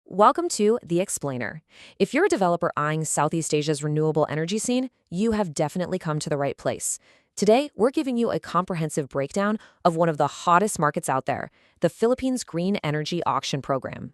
Welcome to The Explainer. If you're a developer eyeing Southeast Asia's renewable energy scene, you have definitely come to the right place. Today, we're giving you a comprehensive breakdown of one of the hottest markets out there, the Philippines Green Energy Auction Program.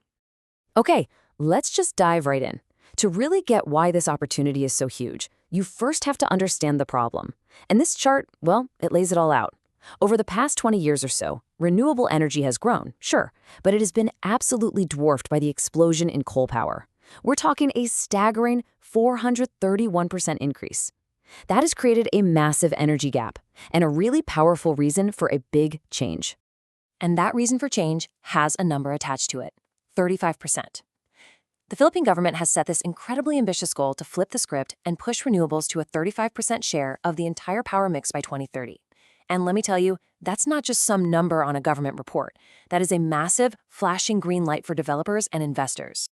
Okay, let's just dive right in. To really get why this opportunity is so huge, you first have to understand the problem. And this chart, well, it lays it all out. Over the past 20 years or so, renewable energy has grown, sure, but it has been absolutely dwarfed by the explosion in coal power. We're talking a staggering 431% increase. That has created a massive energy gap and a really powerful reason for a big change. And that reason for change has a number attached to it, 35%. The Philippine government has set this incredibly ambitious goal to flip the script and push renewables to a 35% share of the entire power mix by 2030. And let me tell you, that's not just some number on a government report. That is a massive, flashing green light for developers and investors.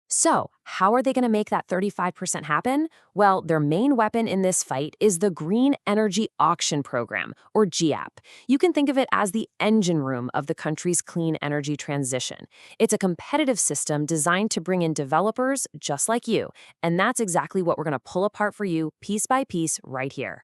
So, how are they going to make that 35% happen? Well, their main weapon in this fight is the Green Energy Auction Program, or GEAP. You can think of it as the engine room of the country's clean energy transition. It's a competitive system designed to bring in developers just like you, and that's exactly what we're going to pull apart for you piece by piece right here.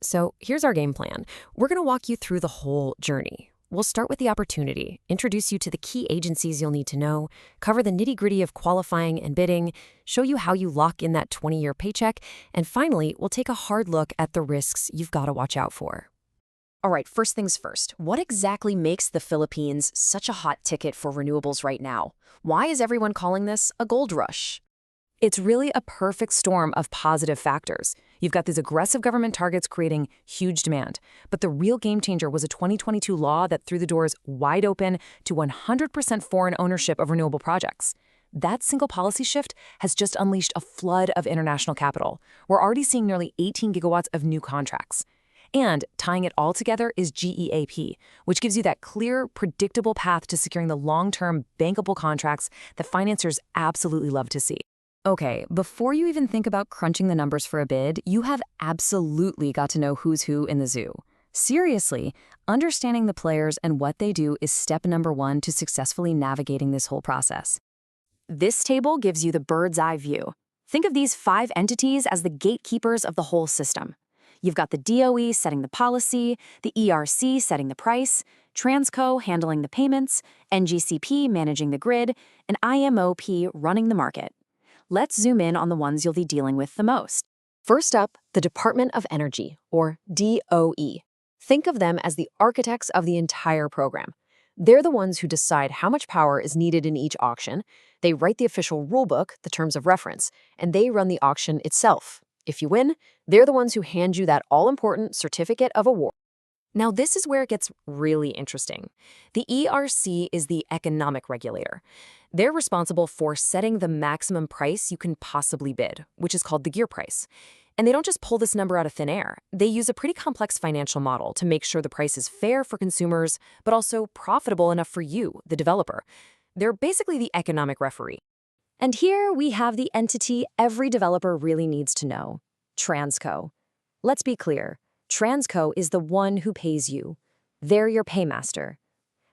So here's our game plan. We're going to walk you through the whole journey. We'll start with the opportunity, introduce you to the key agencies you'll need to know, cover the nitty-gritty of qualifying and bidding, show you how you lock in that 20-year paycheck, and finally, we'll take a hard look at the risks you've got to watch out for. All right, first things first. What exactly makes the Philippines such a hot ticket for renewables right now? Why is everyone calling this a gold rush? It's really a perfect storm of positive factors. You've got these aggressive government targets creating huge demand. But the real game changer was a 2022 law that threw the doors wide open to 100% foreign ownership of renewable projects. That single policy shift has just unleashed a flood of international capital. We're already seeing nearly 18 gigawatts of new contracts. And tying it all together is GEAP, which gives you that clear, predictable path to securing the long-term, bankable contracts that financiers absolutely love to see. Okay, before you even think about crunching the numbers for a bid, you have absolutely got to know who's who in the zoo. Seriously, understanding the players and what they do is step number one to successfully navigating this whole process. This table gives you the bird's eye view. Think of these 5 entities as the gatekeepers of the whole system. You've got the DOE setting the policy, the ERC setting the price, Transco handling the payments, NGCP managing the grid, and IMOP running the market. Let's zoom in on the ones you'll be dealing with the most. First up, the Department of Energy, or DOE. Think of them as the architects of the entire program. They're the ones who decide how much power is needed in each auction, they write the official rulebook, the terms of reference, and they run the auction itself. If you win, they're the ones who hand you that all-important certificate of award. Now, this is where it gets really interesting. The ERC is the economic regulator. They're responsible for setting the maximum price you can possibly bid, which is called the gear price. And they don't just pull this number out of thin air. They use a pretty complex financial model to make sure the price is fair for consumers, but also profitable enough for you, the developer. They're basically the economic referee. And here we have the entity every developer really needs to know, Transco. Let's be clear. Transco is the one who pays you. They're your paymaster.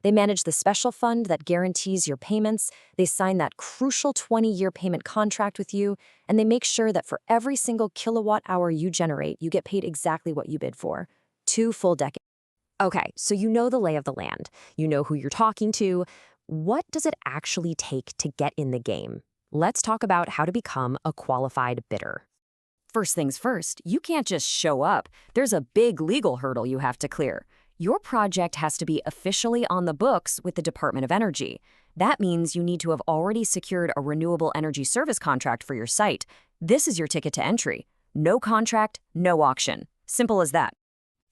They manage the special fund that guarantees your payments, they sign that crucial 20-year payment contract with you, and they make sure that for every single kilowatt hour you generate, you get paid exactly what you bid for. 2 full decades. Okay, so you know the lay of the land. You know who you're talking to. What does it actually take to get in the game? Let's talk about how to become a qualified bidder. First things first, you can't just show up. There's a big legal hurdle you have to clear. Your project has to be officially on the books with the Department of Energy. That means you need to have already secured a renewable energy service contract for your site. This is your ticket to entry. No contract, no auction. Simple as that.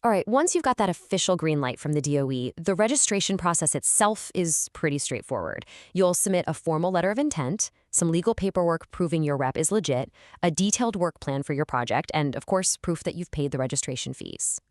All right, once you've got that official green light from the DOE, the registration process itself is pretty straightforward. You'll submit a formal letter of intent, some legal paperwork proving your rep is legit, a detailed work plan for your project, and, of course, proof that you've paid the registration fees.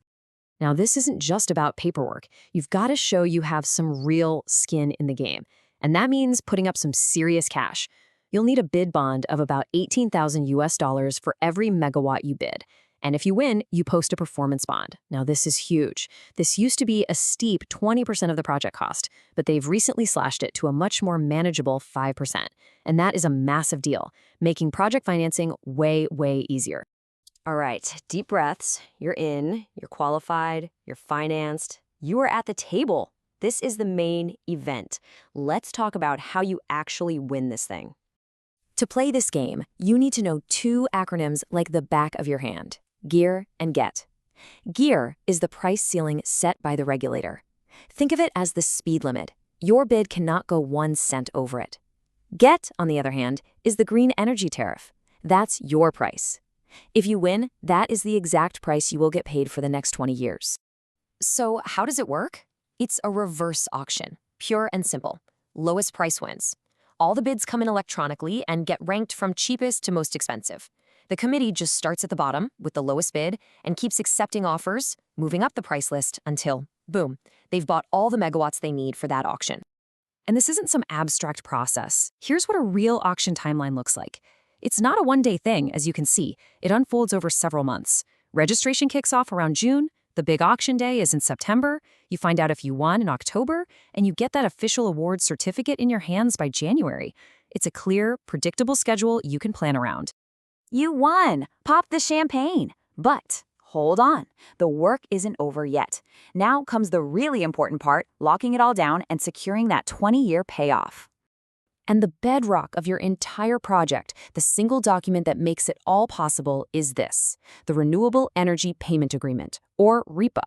Now, this isn't just about paperwork. You've got to show you have some real skin in the game, and that means putting up some serious cash. You'll need a bid bond of about $18,000 for every megawatt you bid. And if you win, you post a performance bond. Now, this is huge. This used to be a steep 20% of the project cost, but they've recently slashed it to a much more manageable 5%. And that is a massive deal, making project financing way, way easier. All right, deep breaths. You're in, you're qualified, you're financed, you are at the table. This is the main event. Let's talk about how you actually win this thing. To play this game, you need to know two acronyms like the back of your hand: GEAR and GET. GEAR is the price ceiling set by the regulator. Think of it as the speed limit. Your bid cannot go 1 cent over it. GET, on the other hand, is the green energy tariff. That's your price. If you win, that is the exact price you will get paid for the next 20 years. So how does it work? It's a reverse auction, pure and simple. Lowest price wins. All the bids come in electronically and get ranked from cheapest to most expensive. The committee just starts at the bottom with the lowest bid and keeps accepting offers, moving up the price list until, boom, they've bought all the megawatts they need for that auction. And this isn't some abstract process. Here's what a real auction timeline looks like. It's not a one-day thing, as you can see. It unfolds over several months. Registration kicks off around June. The big auction day is in September. You find out if you won in October, and you get that official award certificate in your hands by January. It's a clear, predictable schedule you can plan around. You won! Pop the champagne! But hold on, the work isn't over yet. Now comes the really important part, locking it all down and securing that 20-year payoff. And the bedrock of your entire project, the single document that makes it all possible, is this: the Renewable Energy Payment Agreement, or REPA.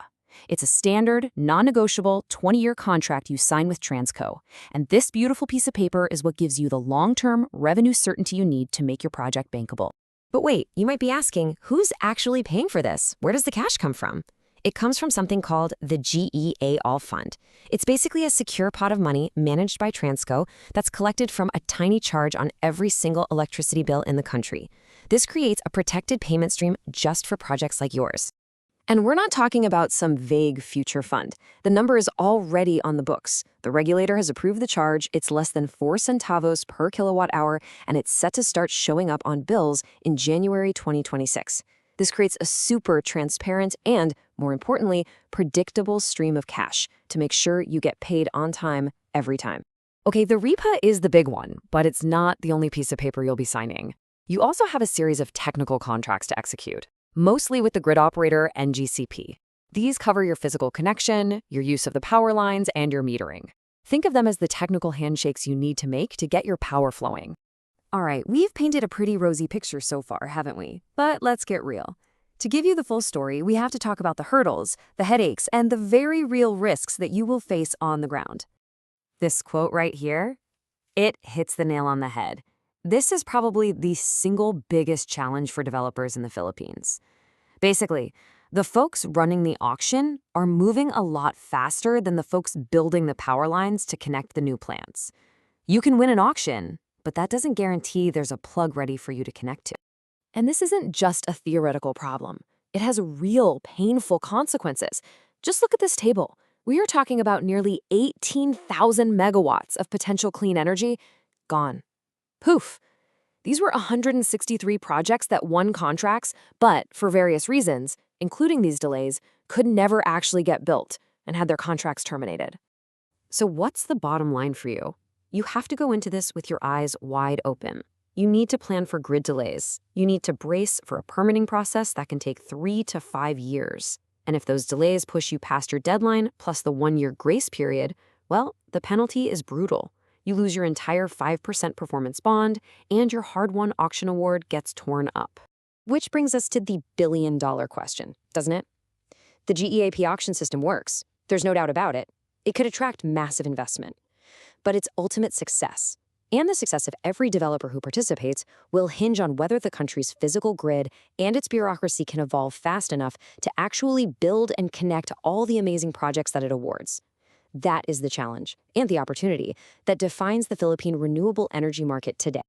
It's a standard, non-negotiable 20-year contract you sign with Transco. And this beautiful piece of paper is what gives you the long-term revenue certainty you need to make your project bankable. But wait, you might be asking, who's actually paying for this? Where does the cash come from? It comes from something called the GEAP Fund. It's basically a secure pot of money managed by Transco that's collected from a tiny charge on every single electricity bill in the country. This creates a protected payment stream just for projects like yours. And we're not talking about some vague future fund. The number is already on the books. The regulator has approved the charge. It's less than 4 centavos per kilowatt hour, and it's set to start showing up on bills in January 2026. This creates a super transparent and, more importantly, predictable stream of cash to make sure you get paid on time every time. Okay, the REPA is the big one, but it's not the only piece of paper you'll be signing. You also have a series of technical contracts to execute, mostly with the grid operator and GCP. These cover your physical connection, your use of the power lines, and your metering. Think of them as the technical handshakes you need to make to get your power flowing. All right, we've painted a pretty rosy picture so far, haven't we? But let's get real. To give you the full story, we have to talk about the hurdles, the headaches, and the very real risks that you will face on the ground. This quote right here, it hits the nail on the head. This is probably the single biggest challenge for developers in the Philippines. Basically, the folks running the auction are moving a lot faster than the folks building the power lines to connect the new plants. You can win an auction, but that doesn't guarantee there's a plug ready for you to connect to. And this isn't just a theoretical problem. It has real, painful consequences. Just look at this table. We are talking about nearly 18,000 megawatts of potential clean energy gone. Poof. These were 163 projects that won contracts, but for various reasons, including these delays, could never actually get built and had their contracts terminated. So what's the bottom line for you? You have to go into this with your eyes wide open. You need to plan for grid delays. You need to brace for a permitting process that can take 3 to 5 years. And if those delays push you past your deadline, plus the 1-year grace period, well, the penalty is brutal. You lose your entire 5% performance bond, and your hard-won auction award gets torn up. Which brings us to the billion-dollar question, doesn't it? The GEAP auction system works. There's no doubt about it. It could attract massive investment. But its ultimate success, and the success of every developer who participates, will hinge on whether the country's physical grid and its bureaucracy can evolve fast enough to actually build and connect all the amazing projects that it awards. That is the challenge and the opportunity that defines the Philippine renewable energy market today.